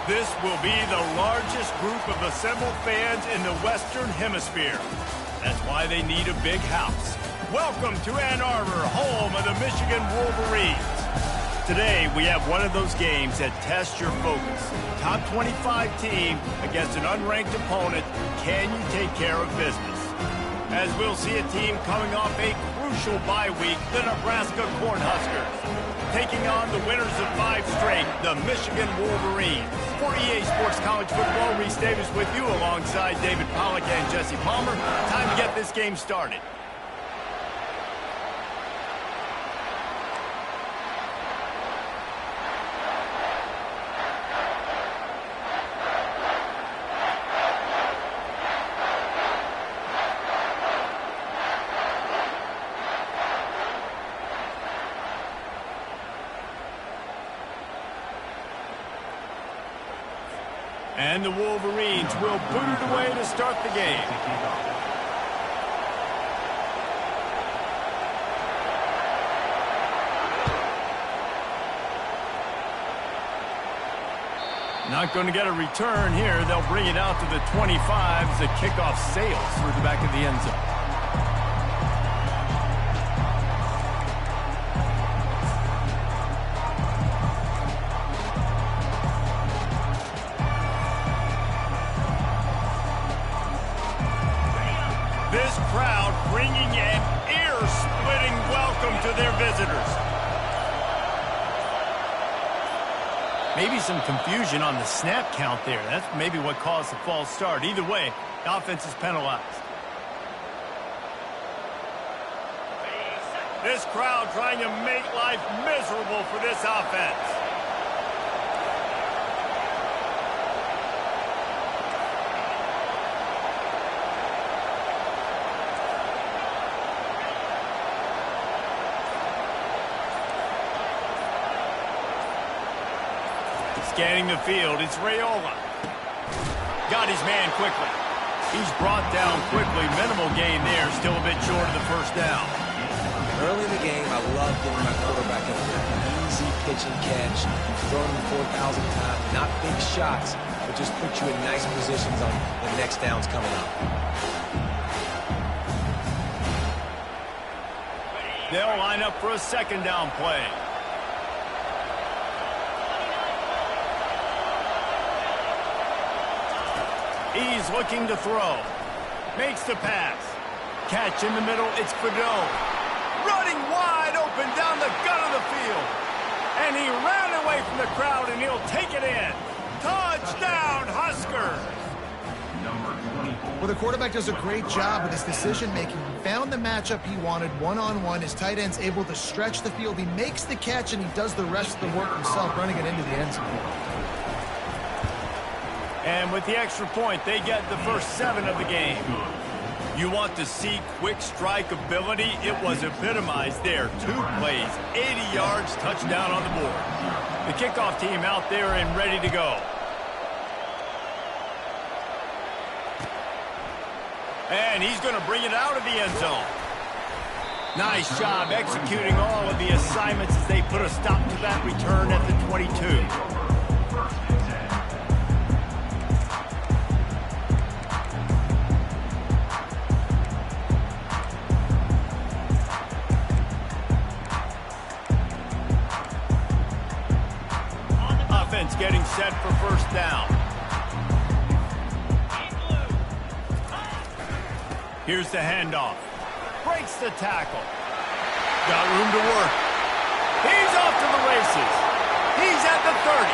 This will be the largest group of assembled fans in the Western Hemisphere. That's why they need a big house. Welcome to Ann Arbor, home of the Michigan Wolverines. Today, we have one of those games that tests your focus. Top 25 team against an unranked opponent. Can you take care of business? As we'll see a team coming off a crucial bye week, the Nebraska Cornhuskers, taking on the winners of 5 straight, the Michigan Wolverines. For EA Sports College Football, Reese Davis with you alongside David Pollack and Jesse Palmer. Time to get this game started. And the Wolverines will boot it away to start the game. Not going to get a return here. They'll bring it out to the 25 as the kickoff sails through the back of the end zone. This crowd bringing an ear-splitting welcome to their visitors. Maybe some confusion on the snap count there. That's maybe what caused the false start. Either way, the offense is penalized. This crowd trying to make life miserable for this offense. Scanning the field, it's Raiola. Got his man quickly. He's brought down quickly. Minimal gain there, still a bit short of the first down. Early in the game, I love giving my quarterback an easy pitch and catch, throwing him 4,000 times, not big shots, but just put you in nice positions on the next downs coming up. They'll line up for a second down play. He's looking to throw. Makes the pass. Catch in the middle, it's Ptown. Running wide open down the gut of the field. And he ran away from the crowd, and he'll take it in. Touchdown, Huskers! Well, the quarterback does a great job with his decision-making. He found the matchup he wanted one-on-one. His tight end's able to stretch the field. He makes the catch, and he does the rest of the work himself, running it into the end zone. And with the extra point, they get the first 7 of the game. You want to see quick strike ability? It was epitomized there. 2 plays, 80 yards, touchdown on the board. The kickoff team out there and ready to go. And he's going to bring it out of the end zone. Nice job executing all of the assignments as they put a stop to that return at the 22. Getting set for first down. Here's the handoff. Breaks the tackle. Got room to work. He's off to the races. He's at the 30.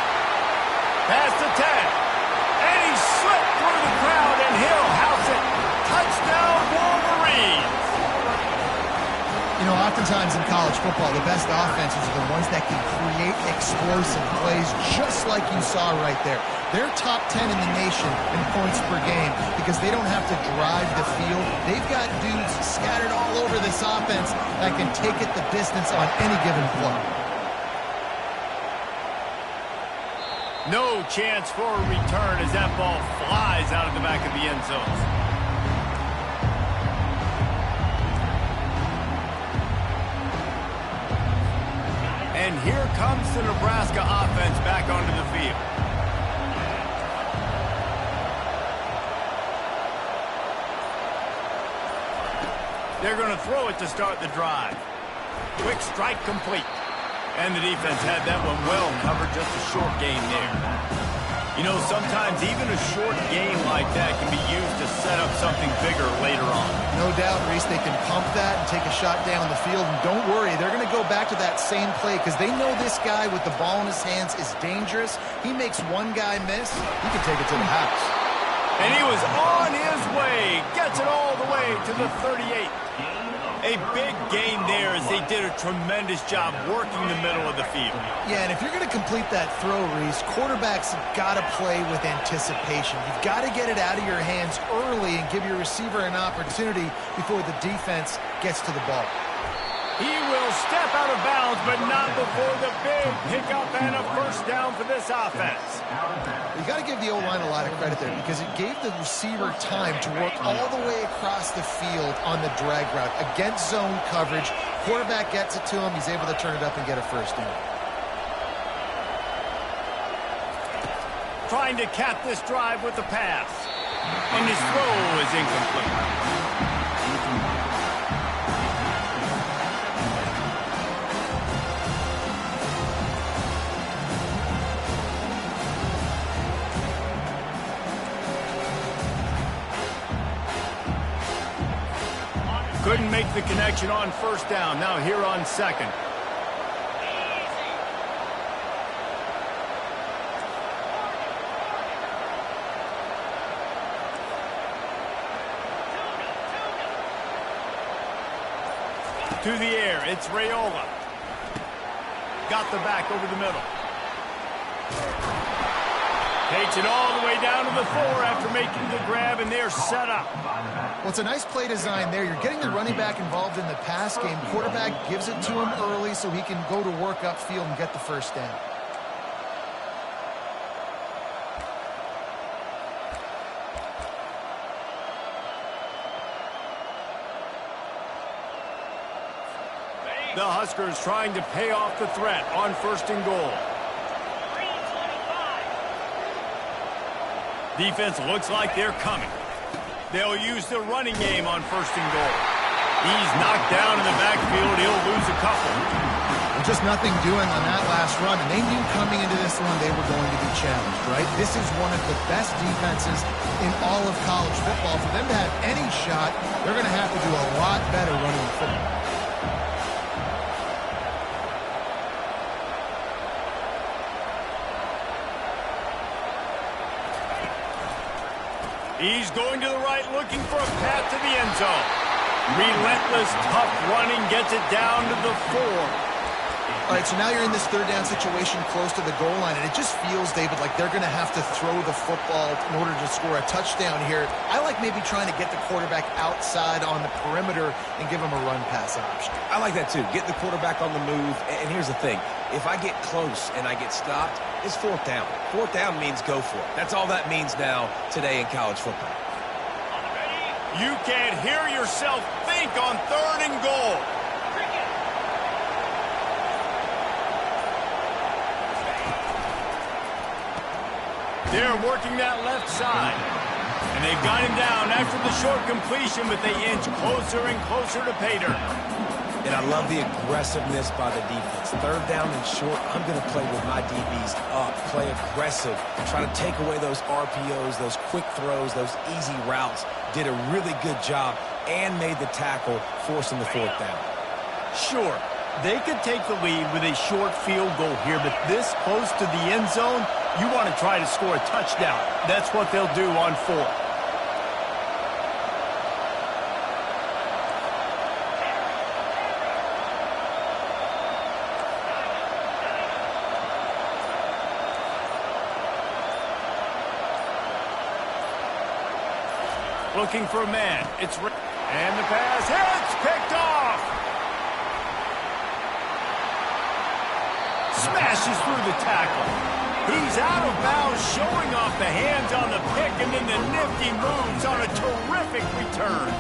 Past the 10. And he slipped through the crowd, and he'll house it. Touchdown, Wolverines. You know, oftentimes in college football, the best offenses are the ones that can create explosive plays, just like you saw right there. They're top 10 in the nation in points per game because they don't have to drive the field. They've got dudes scattered all over this offense that can take it the distance on any given play. No chance for a return as that ball flies out of the back of the end zone. And here comes the Nebraska offense back onto the field. They're going to throw it to start the drive. Quick strike complete. And the defense had that one well covered, just a short gain there. You know, sometimes even a short game like that can be used to set up something bigger later on. No doubt, Reese, they can pump that and take a shot down the field. And don't worry, they're going to go back to that same play because they know this guy with the ball in his hands is dangerous. He makes one guy miss, he can take it to the house. And he was on his way. Gets it all the way to the 38. A big gain there as they did a tremendous job working the middle of the field. Yeah, and if you're going to complete that throw, Reese, quarterbacks have got to play with anticipation. You've got to get it out of your hands early and give your receiver an opportunity before the defense gets to the ball. He will step out of bounds, but not before the big pickup and a first down for this offense. You got to give the O-line a lot of credit there because it gave the receiver time to work all the way across the field on the drag route against zone coverage. Quarterback gets it to him. He's able to turn it up and get a first down. Trying to cap this drive with the pass. And his throw is incomplete. Couldn't make the connection on first down. Now here on second. To the air, it's Raiola. Got the back over the middle. Takes it all the way down to the 4 after making the grab, and they're set up. Well, it's a nice play design there. You're getting the running back involved in the pass game. Quarterback gives it to him early so he can go to work upfield and get the first down. The Huskers trying to pay off the threat on first and goal. Defense looks like they're coming. They'll use the running game on first and goal. He's knocked down in the backfield. He'll lose a couple. Well, just nothing doing on that last run, and they knew coming into this one they were going to be challenged, right? This is one of the best defenses in all of college football. For them to have any shot, they're going to have to do a lot better running the football. He's going to the right, looking for a path to the end zone. Relentless, tough running, gets it down to the 4. All right, so now you're in this third down situation close to the goal line, and it just feels, David, like they're going to have to throw the football in order to score a touchdown here. I like maybe trying to get the quarterback outside on the perimeter and give him a run-pass option. I like that, too. Get the quarterback on the move. And here's the thing. If I get close and I get stopped, it's fourth down. Fourth down means go for it. That's all that means now today in college football. You can't hear yourself think on third and goal. They're working that left side. And they've got him down after the short completion, but they inch closer and closer to pay dirt. And I love the aggressiveness by the defense. Third down and short, I'm going to play with my DBs up, play aggressive, try to take away those RPOs, those quick throws, those easy routes. Did a really good job and made the tackle, forcing the fourth down. Sure, they could take the lead with a short field goal here, but this close to the end zone, you want to try to score a touchdown. That's what they'll do on 4. Looking for a man. It's and the pass hits, picked off. Smashes through the tackle. He's out of bounds, showing off the hands on the pick, and then the nifty moves on a terrific return.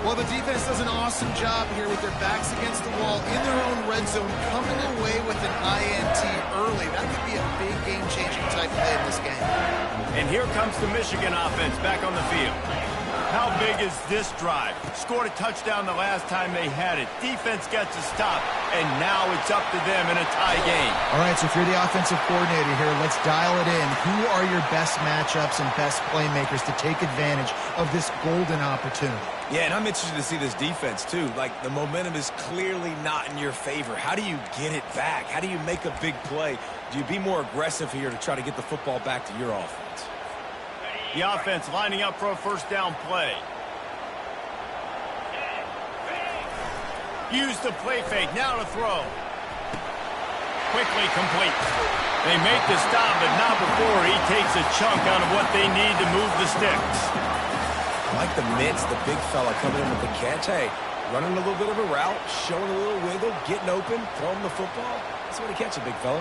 Well, the defense does an awesome job here with their backs against the wall in their own red zone, coming away with an INT early. That could be a big game-changing type play in this game. And here comes the Michigan offense back on the field. How big is this drive? Scored a touchdown the last time they had it. Defense gets a stop, and now it's up to them in a tie game. All right, so if you're the offensive coordinator here, let's dial it in. Who are your best matchups and best playmakers to take advantage of this golden opportunity? Yeah, and I'm interested to see this defense, too. Like, the momentum is clearly not in your favor. How do you get it back? How do you make a big play? Do you be more aggressive here to try to get the football back to your offense? The offense lining up for a first down play. Use the play fake. Now to throw. Quickly complete. They make the stop, but not before he takes a chunk out of what they need to move the sticks. I like the mitts, the big fella coming in with the catch. Hey, running a little bit of a route, showing a little wiggle, getting open, throwing the football. That's what he catches, big fella.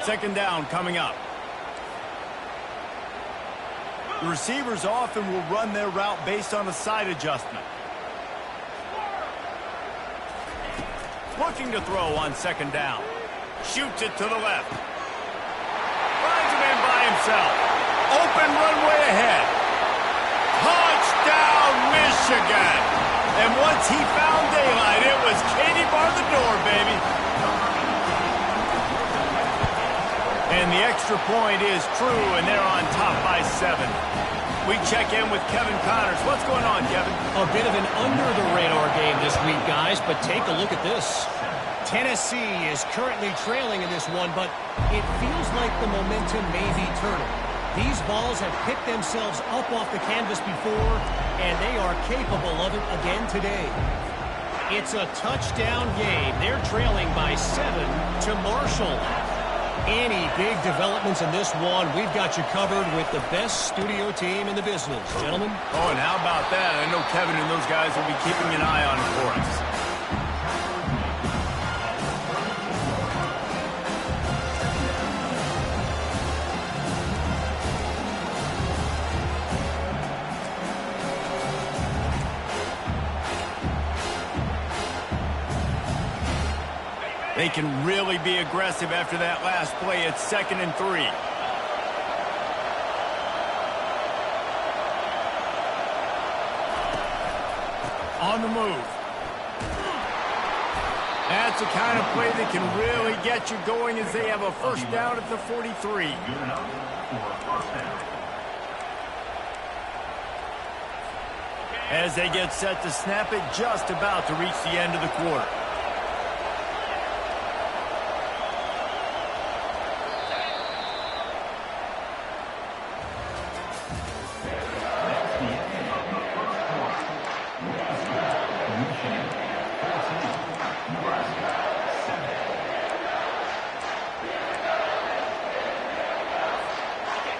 Second down coming up. The receivers often will run their route based on a side adjustment. Looking to throw on second down. Shoots it to the left. Finds him in by himself. Open runway ahead. Touchdown, Michigan! And once he found daylight, it was Katie bar the door, baby. And the extra point is true, and they're on top by 7. We check in with Kevin Connors. What's going on, Kevin? A bit of an under-the-radar game this week, guys, but take a look at this. Tennessee is currently trailing in this one, but it feels like the momentum may be turning. These balls have picked themselves up off the canvas before, and they are capable of it again today. It's a touchdown game. They're trailing by 7 to Marshall. Any big developments in this one, we've got you covered with the best studio team in the business, gentlemen. Oh, and how about that? I know Kevin and those guys will be keeping an eye on it for us. They can really be aggressive after that last play. It's 2nd and 3. On the move. That's the kind of play that can really get you going as they have a first down at the 43. As they get set to snap it, just about to reach the end of the quarter.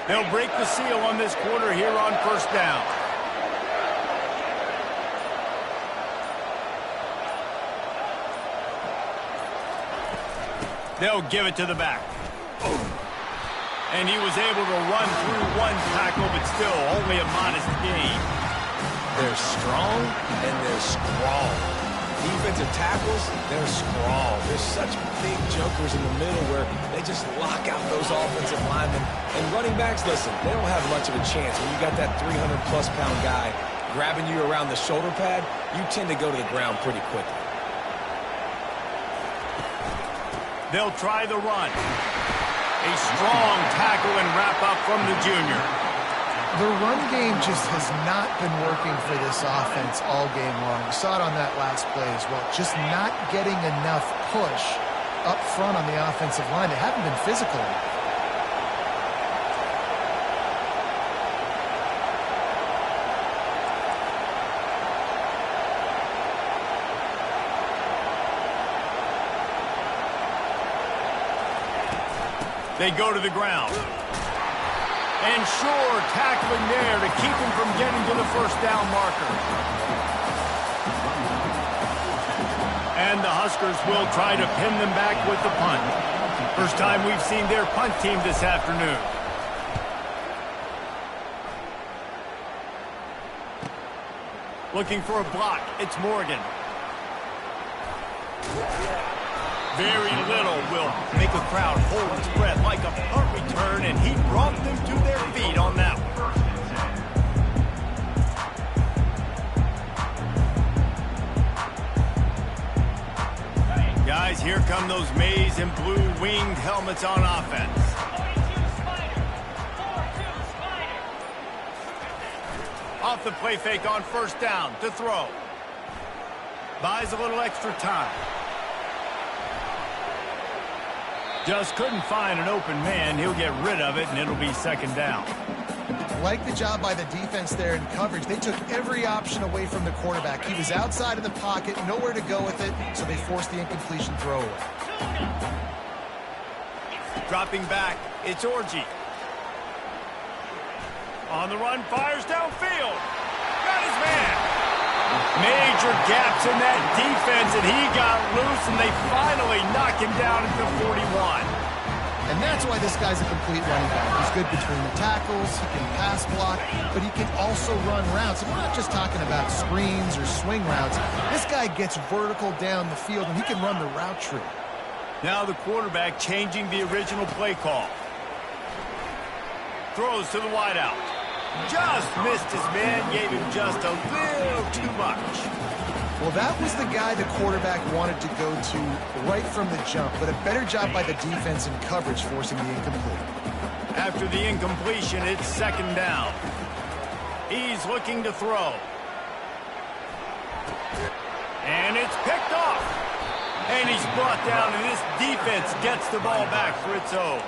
They'll break the seal on this quarter here on first down. They'll give it to the back. And he was able to run through one tackle, but still only a modest gain. They're strong and they're strong. Defensive tackles, they're strong. There's such big jokers in the middle where they just lock out those offensive linemen. And running backs, listen, they don't have much of a chance. When you got that 300-plus pound guy grabbing you around the shoulder pad, you tend to go to the ground pretty quickly. They'll try the run. A strong tackle and wrap up from the junior. The run game just has not been working for this offense all game long. We saw it on that last play as well. Just not getting enough push up front on the offensive line. They haven't been physical enough. They go to the ground. And sure, tackling there to keep him from getting to the first down marker. And the Huskers will try to pin them back with the punt. First time we've seen their punt team this afternoon. Looking for a block. It's Morgan. Very little will make a crowd hold its breath like a punt return, and he brought them to their feet on that one. guys, here come those maize and blue winged helmets on offense. Off the play fake on first down to throw. Buys a little extra time. Just couldn't find an open man. He'll get rid of it, and it'll be second down. Like the job by the defense there in coverage. They took every option away from the quarterback. He was outside of the pocket, nowhere to go with it, so they forced the incompletion throw away. Dropping back, it's Orji. On the run, fires downfield. Got his man. Major gaps in that defense, and he got loose, and they finally knock him down at the 41. And that's why this guy's a complete running back. He's good between the tackles, he can pass block, but he can also run routes. And we're not just talking about screens or swing routes. This guy gets vertical down the field, and he can run the route tree. Now the quarterback changing the original play call. Throws to the wideout. Just missed his man, gave him just a little too much. Well, that was the guy the quarterback wanted to go to right from the jump, but a better job by the defense in coverage forcing the incomplete. After the incompletion, it's second down. He's looking to throw. And it's picked off. And he's brought down, and this defense gets the ball back for its own.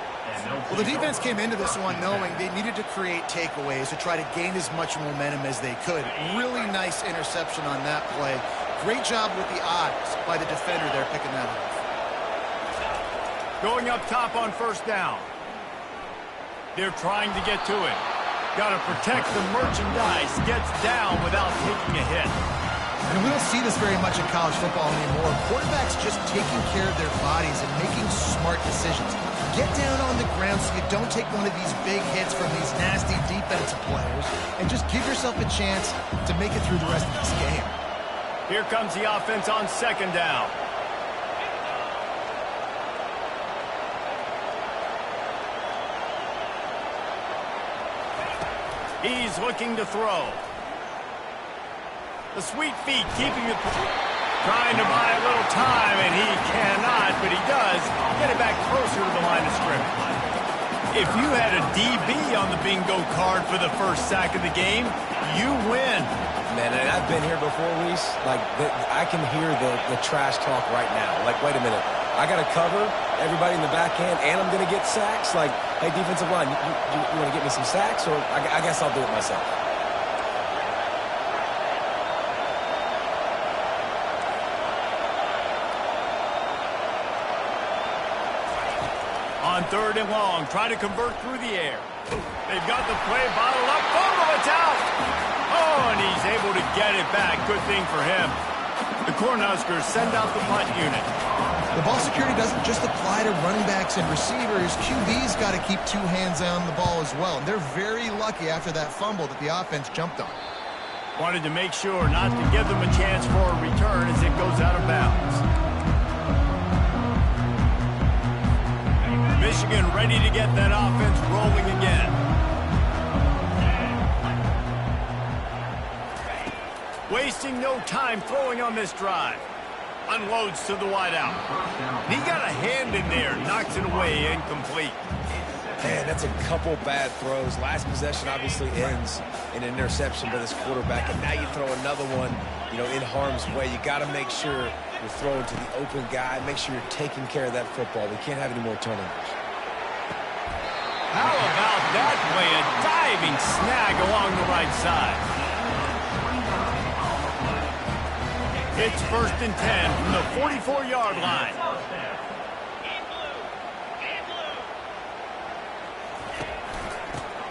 Well, the defense came into this one knowing they needed to create takeaways to try to gain as much momentum as they could. Really nice interception on that play. Great job with the odds by the defender there picking that off. Going up top on first down. They're trying to get to it. Got to protect the merchandise. Gets down without taking a hit. And we don't see this very much in college football anymore. Quarterbacks just taking care of their bodies and making smart decisions. Get down on the ground so you don't take one of these big hits from these nasty defensive players and just give yourself a chance to make it through the rest of this game. Here comes the offense on second down. He's looking to throw. The sweet feet keeping it, trying to buy a little time, and he cannot, but he does get it back closer to the line of scrimmage. If you had a DB on the bingo card for the first sack of the game, you win. Man, and I've been here before, Reese. Like, I can hear the trash talk right now. Like, wait a minute. I got to cover everybody in the back end, and I'm going to get sacks? Like, hey, defensive line, you want to get me some sacks? Or I guess I'll do it myself. On third and long, trying to convert through the air. They've got the play bottled up. Fumble, it's out. Oh, and he's able to get it back. Good thing for him. The Cornhuskers send out the punt unit. The ball security doesn't just apply to running backs and receivers. QB's got to keep two hands on the ball as well. And they're very lucky after that fumble that the offense jumped on. Wanted to make sure not to give them a chance for a return as it goes out of bounds. Michigan ready to get that offense rolling again. Wasting no time throwing on this drive. Unloads to the wideout. He got a hand in there, knocks it away, incomplete. Man, that's a couple bad throws. Last possession obviously ends in an interception by this quarterback, and now you throw another one, in harm's way. You got to make sure you're throwing to the open guy. Make sure you're taking care of that football. We can't have any more turnovers. How about that play? A diving snag along the right side. It's 1st and 10 from the 44-yard line.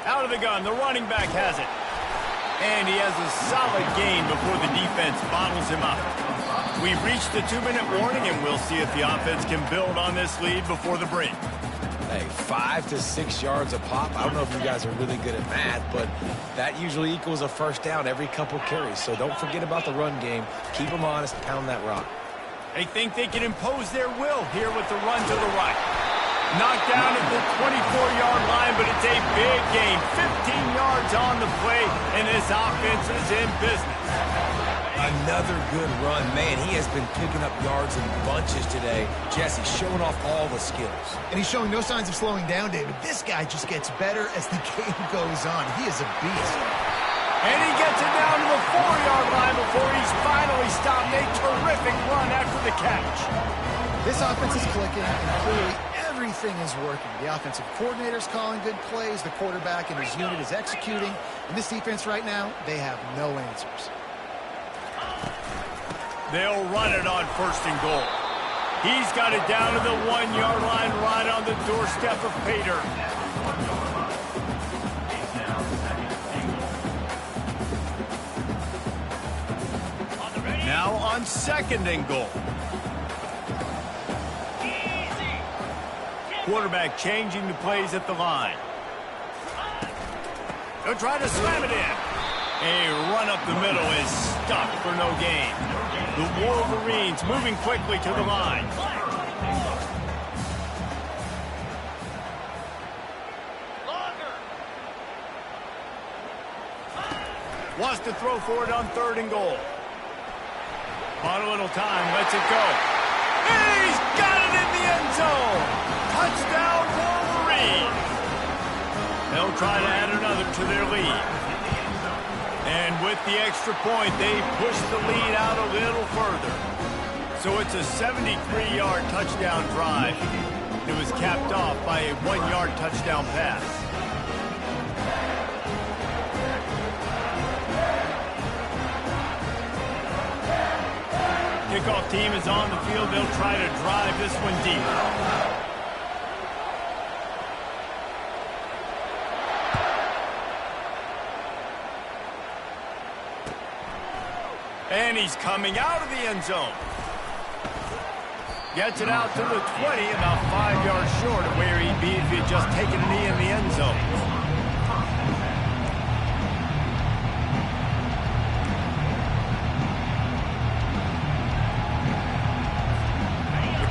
Out of the gun, the running back has it. And he has a solid gain before the defense bottles him up. We've reached the 2-minute warning, and we'll see if the offense can build on this lead before the break. Hey, 5 to 6 yards a pop. I don't know if you guys are really good at math, but that usually equals a first down every couple carries. So don't forget about the run game. Keep them honest, pound that rock. They think they can impose their will here with the run to the right. Knocked down at the 24-yard line, but it's a big gain. 15 yards on the play, and this offense is in business. Another good run. Man, he has been picking up yards in bunches today. Jesse showing off all the skills. And he's showing no signs of slowing down, David. This guy just gets better as the game goes on. He is a beast. And he gets it down to the 4-yard line before he's finally stopped. A terrific run after the catch. This offense is clicking, and clearly everything is working. The offensive coordinator's calling good plays. The quarterback and his unit is executing. And this defense right now, they have no answers. They'll run it on 1st and goal. He's got it down to the 1-yard line right on the doorstep of Pater. Now on 2nd and goal. Quarterback changing the plays at the line. They'll try to slam it in. A run up the middle is stuck for no gain. The Wolverines moving quickly to the line. Wants to throw for it on 3rd and goal. On a little time, lets it go. He's got it in the end zone. Touchdown, Wolverines. They'll try to add another to their lead. And with the extra point, they push the lead out a little further. So it's a 73-yard touchdown drive. It was capped off by a 1-yard touchdown pass. Kickoff team is on the field. They'll try to drive this one deep. And he's coming out of the end zone. Gets it out to the 20, about 5 yards short of where he'd be if he had just taken a knee in the end zone.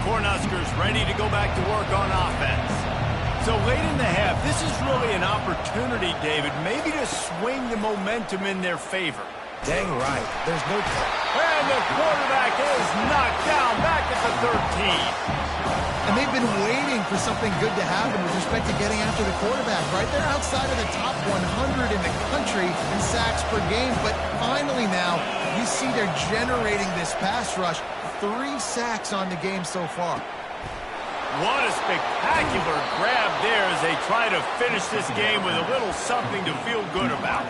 Cornhuskers ready to go back to work on offense. So late in the half, this is really an opportunity, David, maybe to swing the momentum in their favor. Dang right. There's no play. And the quarterback is knocked down back at the 13. And they've been waiting for something good to happen with respect to getting after the quarterback, right? They're outside of the top 100 in the country in sacks per game, but finally now you see they're generating this pass rush. 3 sacks on the game so far. What a spectacular grab there as they try to finish this game with a little something to feel good about.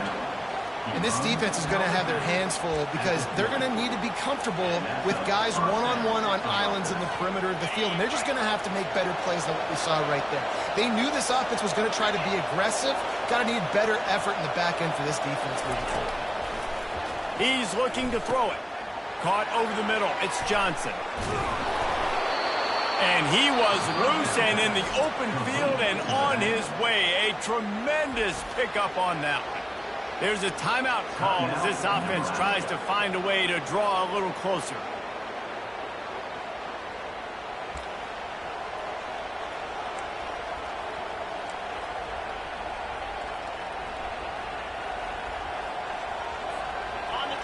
And this defense is going to have their hands full because they're going to need to be comfortable with guys one-on-one on islands in the perimeter of the field. And they're just going to have to make better plays than what we saw right there. They knew this offense was going to try to be aggressive. Got to need better effort in the back end for this defense moving forward. He's looking to throw it. Caught over the middle. It's Johnson. And he was loose and in the open field and on his way. A tremendous pickup on that one. There's a timeout called as this offense tries to find a way to draw a little closer.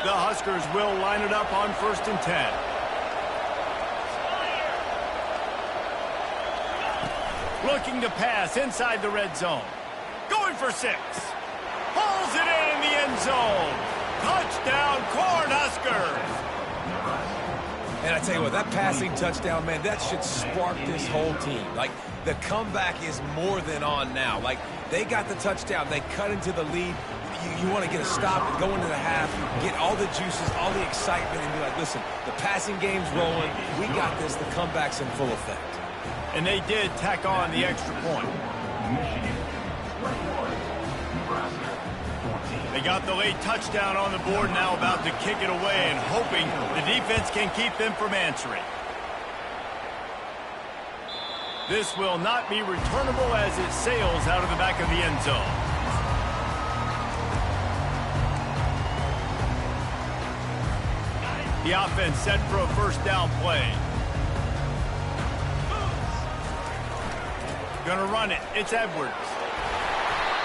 The Huskers will line it up on 1st and 10. Looking to pass inside the red zone. Going for 6. Pulls it in the end zone. Touchdown, Cornhuskers. And I tell you what, that passing touchdown, man, that should spark this whole team. Like, the comeback is more than on now. Like, they got the touchdown. They cut into the lead. You want to get a stop and go into the half, get all the juices, all the excitement, and be like, listen, the passing game's rolling. We got this. The comeback's in full effect. And they did tack on the extra point. They got the late touchdown on the board, now about to kick it away and hoping the defense can keep them from answering. This will not be returnable as it sails out of the back of the end zone. The offense set for a 1st down play. Gonna run it. It's Edwards.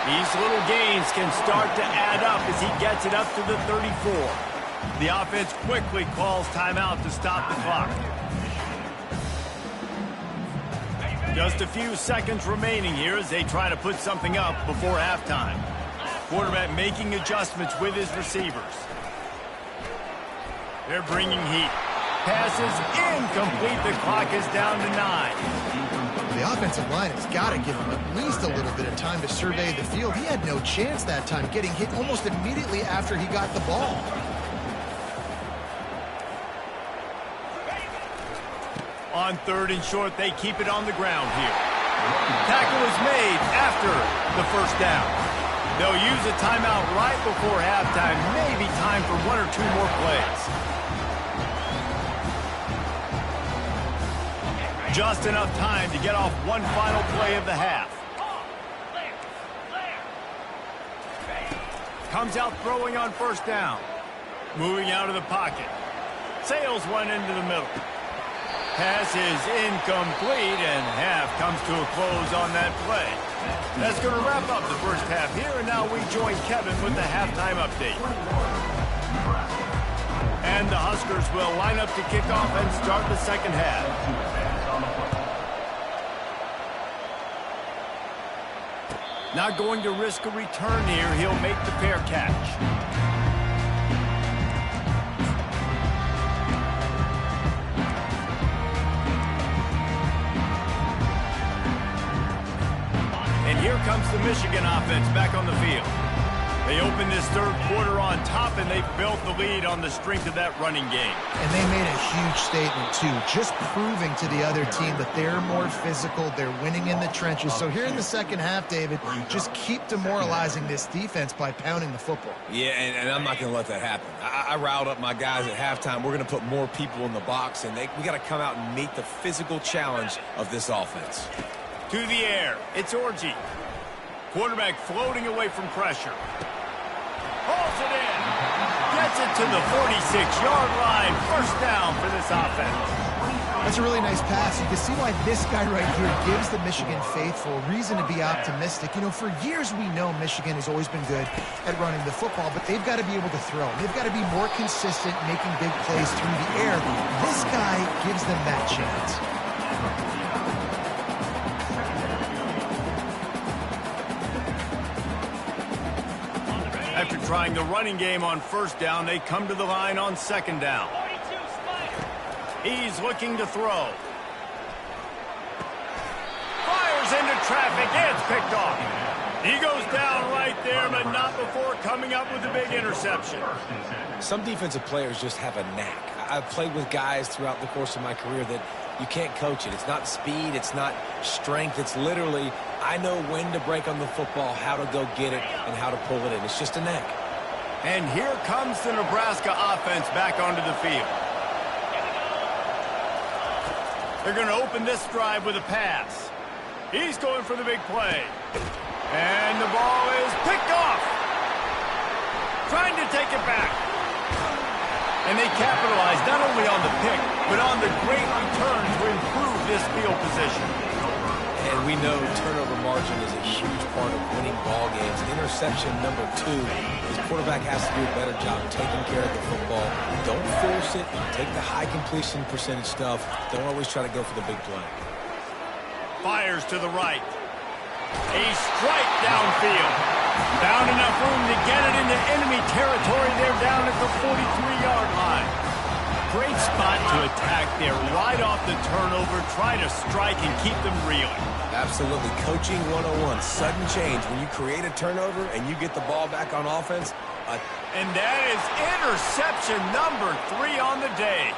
These little gains can start to add up as he gets it up to the 34. The offense quickly calls timeout to stop the clock. Just a few seconds remaining here as they try to put something up before halftime. Quarterback making adjustments with his receivers. They're bringing heat. Pass is incomplete. The clock is down to 9. The offensive line has got to give him at least a little bit of time to survey the field. He had no chance that time, getting hit almost immediately after he got the ball. On 3rd and short, they keep it on the ground here. Tackle is made after the first down. They'll use a timeout right before halftime. Maybe time for 1 or 2 more plays. Just enough time to get off one final play of the half. Comes out throwing on 1st down. Moving out of the pocket. Sails one into the middle. Pass is incomplete, and half comes to a close on that play. That's going to wrap up the first half here, and now we join Kevin with the halftime update. And the Huskers will line up to kick off and start the second half. Not going to risk a return here. He'll make the fair catch. And here comes the Michigan offense back on the field. They open this 3rd quarter on top, and they've built the lead on the strength of that running game. And they made a huge statement, too, just proving to the other team that they're more physical, they're winning in the trenches. So here in the second half, David, just keep demoralizing this defense by pounding the football. Yeah, and I'm not going to let that happen. I riled up my guys at halftime. We're going to put more people in the box, and we got to come out and meet the physical challenge of this offense. To the air, it's Orji. Quarterback floating away from pressure. Hauls it in. Gets it to the 46-yard line. 1st down for this offense. That's a really nice pass. You can see why this guy right here gives the Michigan faithful reason to be optimistic. You know, for years we know Michigan has always been good at running the football, but they've got to be able to throw. They've got to be more consistent making big plays through the air. This guy gives them that chance. After trying the running game on 1st down, they come to the line on 2nd down. He's looking to throw. Fires into traffic. It's picked off. He goes down right there, but not before coming up with a big interception. Some defensive players just have a knack. I've played with guys throughout the course of my career that you can't coach it. It's not speed. It's not strength. It's literally, I know when to break on the football, how to go get it, and how to pull it in. It's just a knack. And here comes the Nebraska offense back onto the field. They're going to open this drive with a pass. He's going for the big play. And the ball is picked off. Trying to take it back. And they capitalize not only on the pick, but on the great return to improve this field position. And we know turnover margin is a huge part of winning ball games. Interception number 2. His quarterback has to do a better job taking care of the football. Don't force it. Take the high completion percentage stuff. Don't always try to go for the big play. Fires to the right. A strike downfield. Found enough room to get it into enemy territory. They're down at the 43-yard line. Great spot to attack there. Right off the turnover. Try to strike and keep them reeling. Absolutely. Coaching 101. Sudden change. When you create a turnover and you get the ball back on offense. And that is interception number 3 on the day.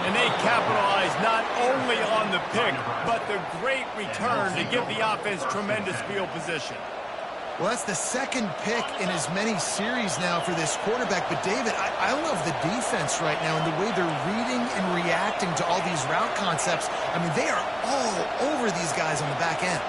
And they capitalize not only on the pick, but the great return to give the offense tremendous field position. Well, that's the 2nd pick in as many series now for this quarterback. But, David, I love the defense right now and the way they're reading and reacting to all these route concepts. I mean, they are all over these guys on the back end.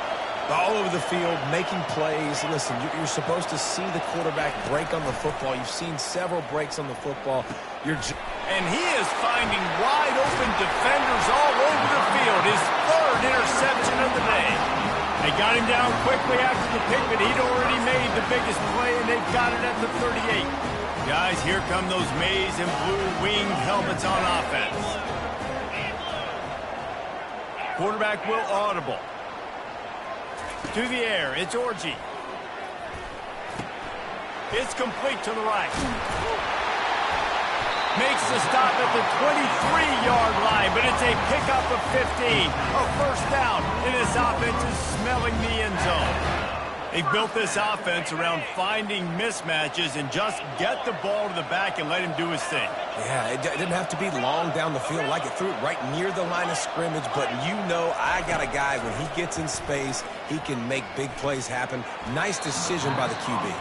All over the field, making plays. Listen, you're supposed to see the quarterback break on the football. You've seen several breaks on the football. And he is finding wide open defenders all over the field. His 3rd interception of the day. They got him down quickly after the pick, but he'd already made the biggest play, and they've got it at the 38. Guys, here come those maize and blue winged helmets on offense. Quarterback will audible. To the air, it's Orji. It's complete to the right. Makes the stop at the 23-yard line, but it's a pickup of 15. A first down, and this offense is smelling the end zone. They built this offense around finding mismatches and just get the ball to the back and let him do his thing. Yeah, it didn't have to be long down the field. Like it threw it right near the line of scrimmage, but you know I got a guy, when he gets in space, he can make big plays happen. Nice decision by the QB.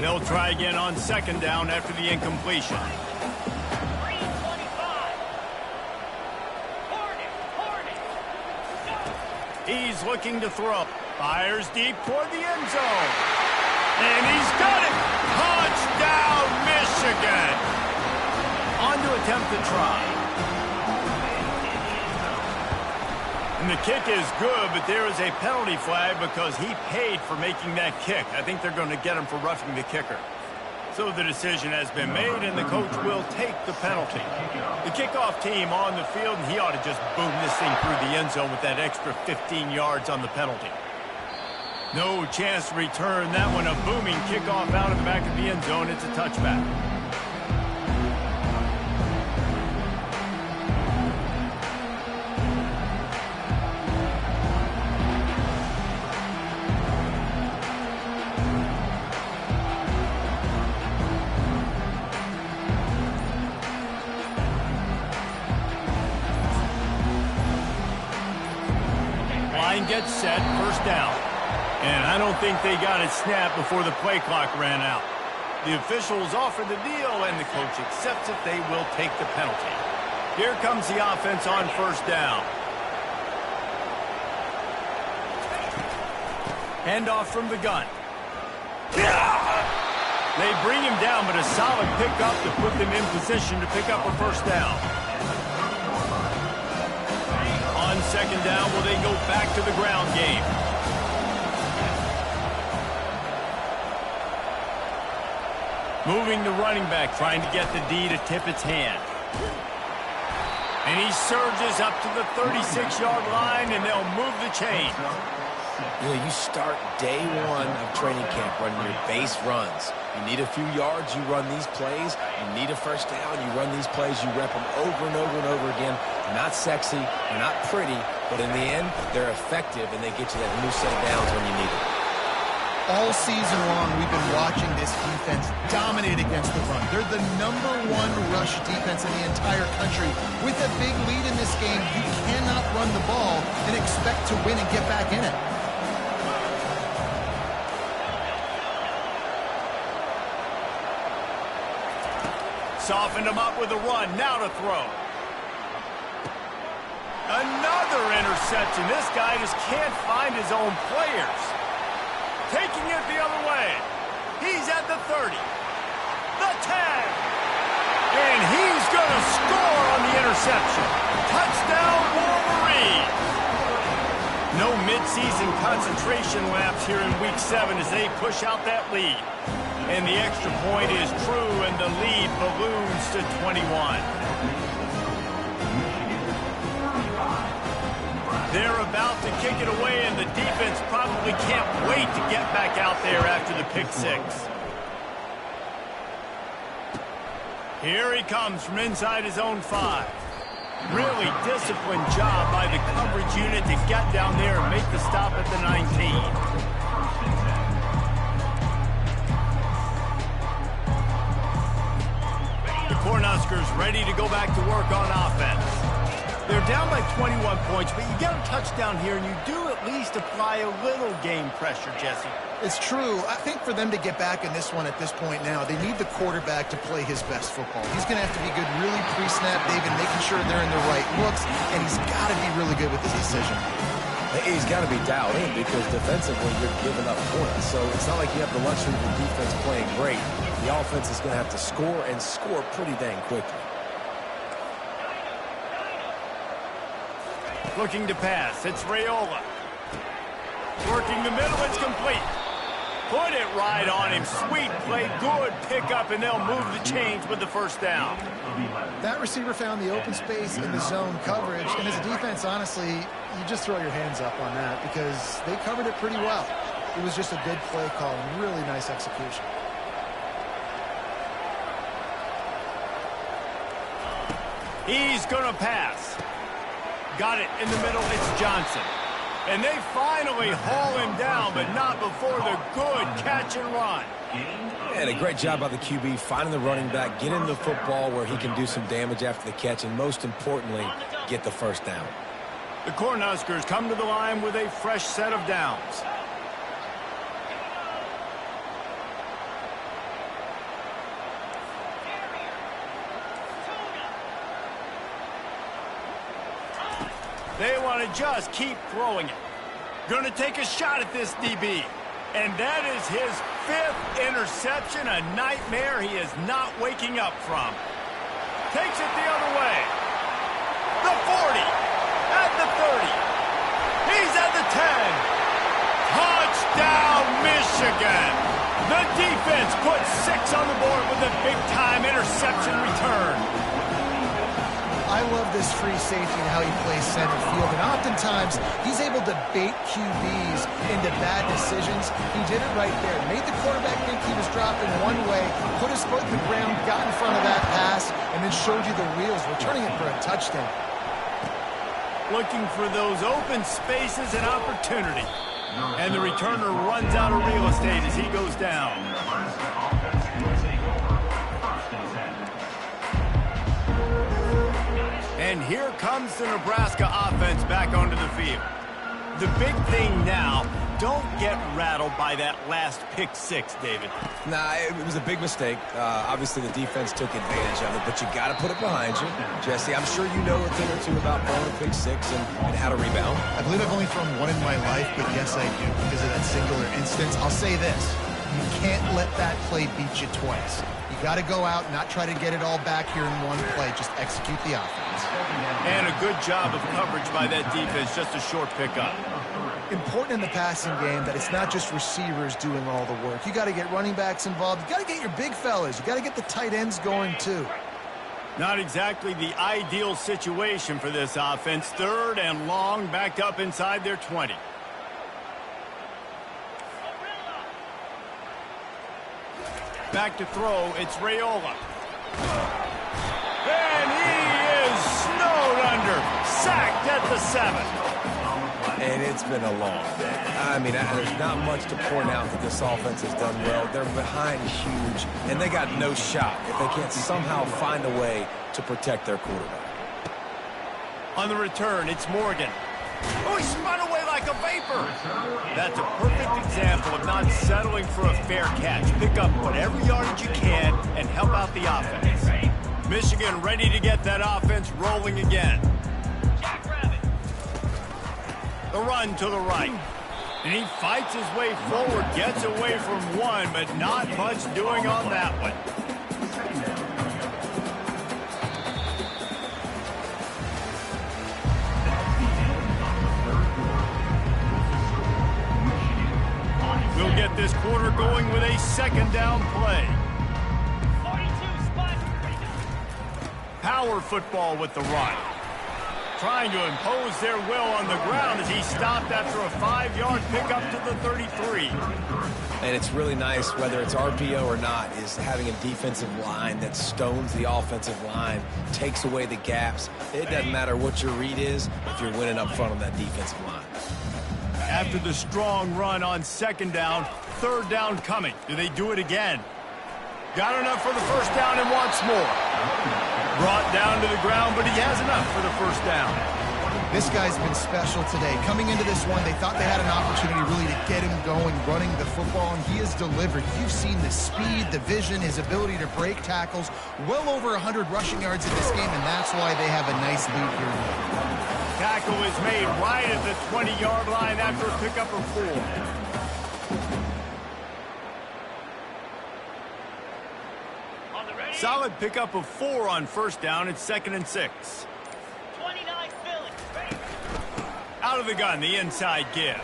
They'll try again on second down after the incompletion. He's looking to throw. Fires deep toward the end zone. And he's got it! Touchdown, Michigan! On to attempt the try. And the kick is good, but there is a penalty flag because he paid for making that kick. I think they're going to get him for roughing the kicker. So the decision has been made, and the coach will take the penalty. The kickoff team on the field, and he ought to just boom this thing through the end zone with that extra 15 yards on the penalty. No chance to return that one. A booming kickoff out of the back of the end zone. It's a touchback. Gets set, first down. And I don't think they got it snapped before the play clock ran out. The officials offer the deal, and the coach accepts it. They will take the penalty. Here comes the offense on first down. Handoff from the gun. They bring him down, but a solid pickup to put them in position to pick up a first down. On second down, will they go back to the ground game? Moving the running back, trying to get the D to tip its hand. And he surges up to the 36-yard line, and they'll move the chain. You know, you start day one of training camp running your base runs. You need a few yards, you run these plays. You need a first down, you run these plays. You rep them over and over and over again. They're not sexy, they're not pretty, but in the end, they're effective, and they get you that new set of downs when you need it. All season long, we've been watching this defense dominate against the run. They're the #1 rush defense in the entire country. With a big lead in this game, you cannot run the ball and expect to win and get back in it. Softened him up with a run. Now to throw. Another interception. This guy just can't find his own players. Taking it the other way. He's at the 30. The 10. And he's going to score on the interception. Touchdown, Wolverines. No midseason concentration laps here in Week 7 as they push out that lead. And the extra point is true, and the lead balloons to 21. They're about to kick it away, and the defense probably can't wait to get back out there after the pick six. Here he comes from inside his own 5. Really disciplined job by the coverage unit to get down there and make the stop at the 19. Cornhuskers ready to go back to work on offense. They're down by 21 points, but you get a touchdown here, and you do at least apply a little game pressure, Jesse. It's true. I think for them to get back in this one at this point now, they need the quarterback to play his best football. He's going to have to be good really pre-snap, David, making sure they're in the right looks, and he's got to be really good with his decision. He's got to be dialed in because defensively you're giving up points. So it's not like you have the luxury of the defense playing great. The offense is going to have to score and score pretty dang quickly. Looking to pass. It's Raiola. Working the middle. It's complete. Put it right on him. Sweet play. Good pickup, and they'll move the chains with the first down. That receiver found the open space in the zone coverage, and as a defense, honestly, you just throw your hands up on that because they covered it pretty well. It was just a good play call and really nice execution. He's going to pass. Got it in the middle. It's Johnson. And they finally haul him down, but not before the good catch and run. And a great job by the QB finding the running back, getting the football where he can do some damage after the catch, and most importantly, get the first down. The Cornhuskers come to the line with a fresh set of downs. They want to just keep throwing it. Going to take a shot at this DB. And that is his 5th interception, a nightmare he is not waking up from. Takes it the other way. The 40. At the 30. He's at the 10. Touchdown, Michigan. The defense puts 6 on the board with a big-time interception return. I love this free safety and how he plays center field, and oftentimes he's able to bait QBs into bad decisions. He did it right there. Made the quarterback think he was dropping one way, put his foot in the ground, got in front of that pass, and then showed you the wheels, returning it for a touchdown. Looking for those open spaces and opportunity. And the returner runs out of real estate as he goes down. And here comes the Nebraska offense back onto the field. The big thing now, don't get rattled by that last pick 6, David. Nah, it was a big mistake. Obviously, the defense took advantage of it, but you got to put it behind you. Jesse, I'm sure you know a thing or two about throwing a pick 6 and how to rebound. I believe I've only thrown one in my life, but yes, I do because of that singular instance. I'll say this. You can't let that play beat you twice. You got to go out, not try to get it all back here in one play. Just execute the offense. And a good job of coverage by that defense, just a short pickup. Important in the passing game that it's not just receivers doing all the work. You got to get running backs involved. You got to get your big fellas. You got to get the tight ends going too. Not exactly the ideal situation for this offense. 3rd and long, backed up inside their 20. Back to throw, it's Raiola. And he is snowed under, sacked at the 7. And it's been a long day. I mean, there's not much to point out that this offense has done well. They're behind huge, and they got no shot if they can't somehow find a way to protect their quarterback. On the return, it's Morgan. Oh, he spun away like a vapor. That's a perfect example of not settling for a fair catch. Pick up whatever yardage you can and help out the offense. Michigan ready to get that offense rolling again. The run to the right. And he fights his way forward, gets away from one, but not much doing on that one. We'll get this quarter going with a 2nd down play. Power football with the run. Trying to impose their will on the ground as he stopped after a 5-yard pickup to the 33. And it's really nice, whether it's RPO or not, is having a defensive line that stones the offensive line, takes away the gaps. It doesn't matter what your read is if you're winning up front on that defensive line. After the strong run on 2nd down, 3rd down coming. Do they do it again? Got enough for the first down and wants more. Brought down to the ground, but he has enough for the first down. This guy's been special today. Coming into this one, they thought they had an opportunity really to get him going, running the football, and he has delivered. You've seen the speed, the vision, his ability to break tackles. Well over 100 rushing yards in this game, and that's why they have a nice lead here. Tackle is made right at the 20-yard line after a pickup of 4. Solid pickup of 4 on first down. It's 2nd and 6. 29 Philly. Out of the gun, the inside give.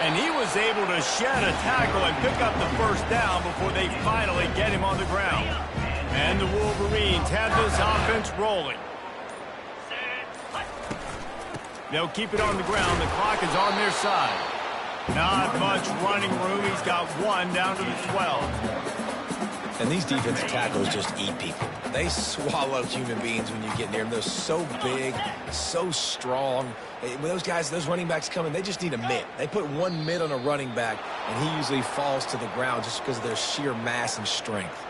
And he was able to shed a tackle and pick up the first down before they finally get him on the ground. And the Wolverines have this offense rolling. They'll keep it on the ground. The clock is on their side. Not much running room. He's got one down to the 12. And these defensive tackles just eat people. They swallow human beings when you get near them. They're so big, so strong. When those guys, those running backs come in, they just need a mid. They put one mid on a running back, and he usually falls to the ground just because of their sheer mass and strength.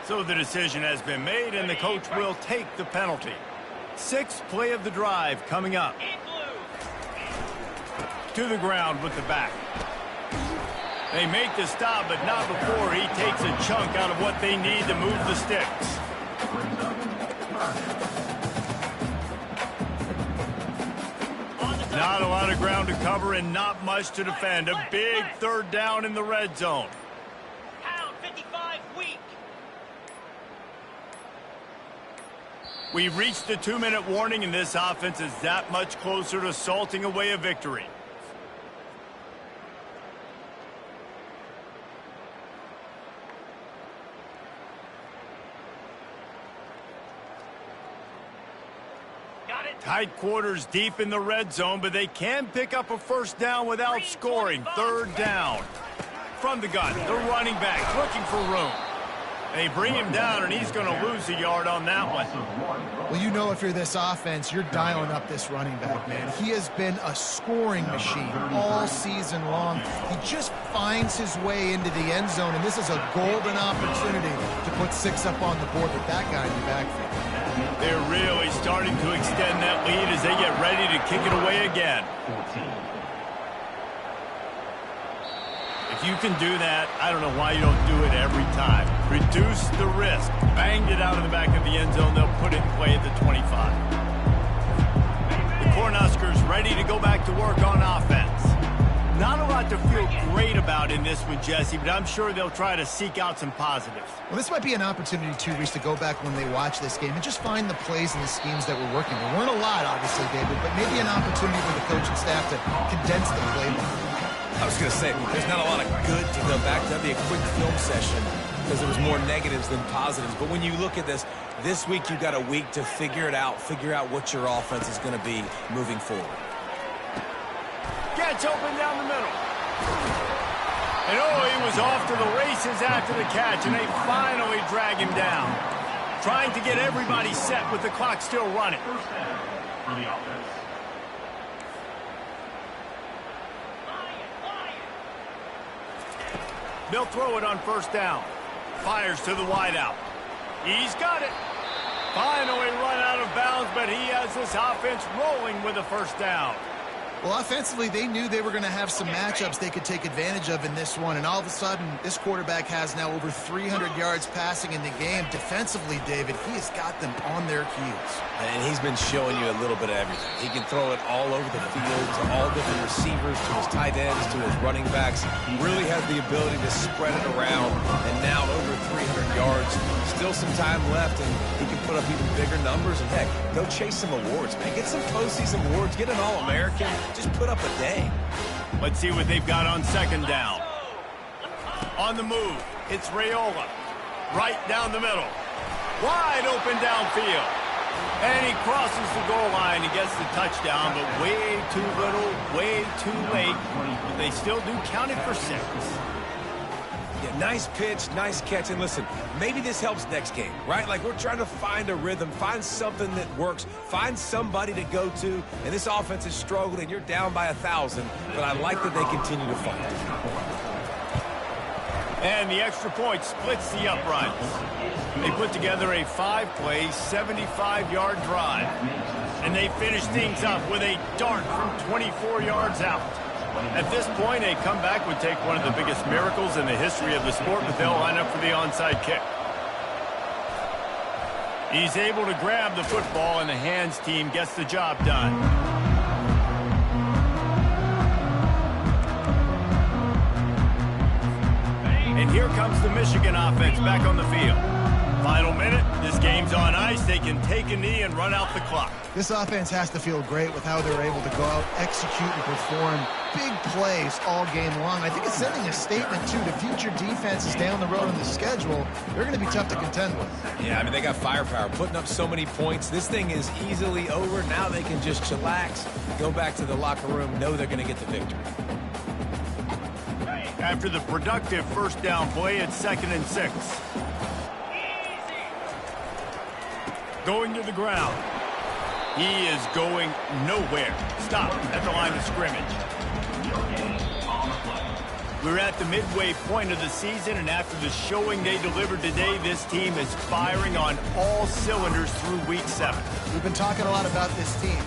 So the decision has been made, and the coach will take the penalty. Sixth play of the drive coming up. To the ground with the back. They make the stop, but not before he takes a chunk out of what they need to move the sticks. Not a lot of ground to cover and not much to defend. A big third down in the red zone. Pound 55 weak. We've reached the 2-minute warning, and this offense is that much closer to salting away a victory. Tight quarters deep in the red zone, but they can pick up a first down without scoring. Third down. From the gun, the running back looking for room. They bring him down, and he's going to lose a yard on that one. Well, you know if you're this offense, you're dialing up this running back, man. He has been a scoring machine all season long. He just finds his way into the end zone, and this is a golden opportunity to put 6 up on the board with that guy in the backfield. They're really starting to extend that lead as they get ready to kick it away again. If you can do that, I don't know why you don't do it every time. Reduce the risk. Banged it out of the back of the end zone. They'll put it in play at the 25. The Cornhuskers ready to go back to work on offense. Not a lot to feel great about in this one, Jesse, but I'm sure they'll try to seek out some positives. Well, this might be an opportunity, too, Reese, to go back when they watch this game and just find the plays and the schemes that were working. There weren't a lot, obviously, David, but maybe an opportunity for the coaching staff to condense the playbook. I was going to say, there's not a lot of good to go back. That'd be a quick film session because there was more negatives than positives. But when you look at this week you got a week to figure it out, figure out what your offense is going to be moving forward. Gets open down the middle. And he was off to the races after the catch, and they finally drag him down. Trying to get everybody set with the clock still running. For the offense. They'll throw it on first down. Fires to the wideout. He's got it. Finally run out of bounds, but he has this offense rolling with a first down. Well, offensively, they knew they were going to have some matchups they could take advantage of in this one, and all of a sudden, this quarterback has now over 300 yards passing in the game. Defensively, David, he has got them on their heels. And he's been showing you a little bit of everything. He can throw it all over the field to all different receivers, to his tight ends, to his running backs. He really has the ability to spread it around, and now over 300 yards. Still some time left, and he can put up even bigger numbers. And, heck, go chase some awards, man. Get some postseason awards. Get an All-American. Just put up a day. Let's see what they've got on second down. On the move, it's Raiola. Right down the middle. Wide open downfield. And he crosses the goal line and gets the touchdown, but way too little, way too late. But they still do count it for 6. Yeah, nice pitch, nice catch. And listen, maybe this helps next game, right? Like we're trying to find a rhythm, find something that works, find somebody to go to. And this offense is struggling, and you're down by 1,000. But I like that they continue to fight. And the extra point splits the uprights. They put together a 5-play, 75-yard drive. And they finish things up with a dart from 24 yards out. At this point, a comeback would take one of the biggest miracles in the history of the sport, but they'll line up for the onside kick. He's able to grab the football, and the hands team gets the job done. And here comes the Michigan offense back on the field. Final minute. This game's on ice. They can take a knee and run out the clock. This offense has to feel great with how they're able to go out, execute, and perform big plays all game long. I think it's sending a statement, too, to future defenses down the road in the schedule. They're going to be tough to contend with. Yeah, I mean, they got firepower, putting up so many points. This thing is easily over. Now they can just chillax, go back to the locker room, know they're going to get the victory. After the productive first down play, it's 2nd and 6. Going to the ground. He is going nowhere. Stop at the line of scrimmage. We're at the midway point of the season, and after the showing they delivered today, this team is firing on all cylinders through week 7. We've been talking a lot about this team.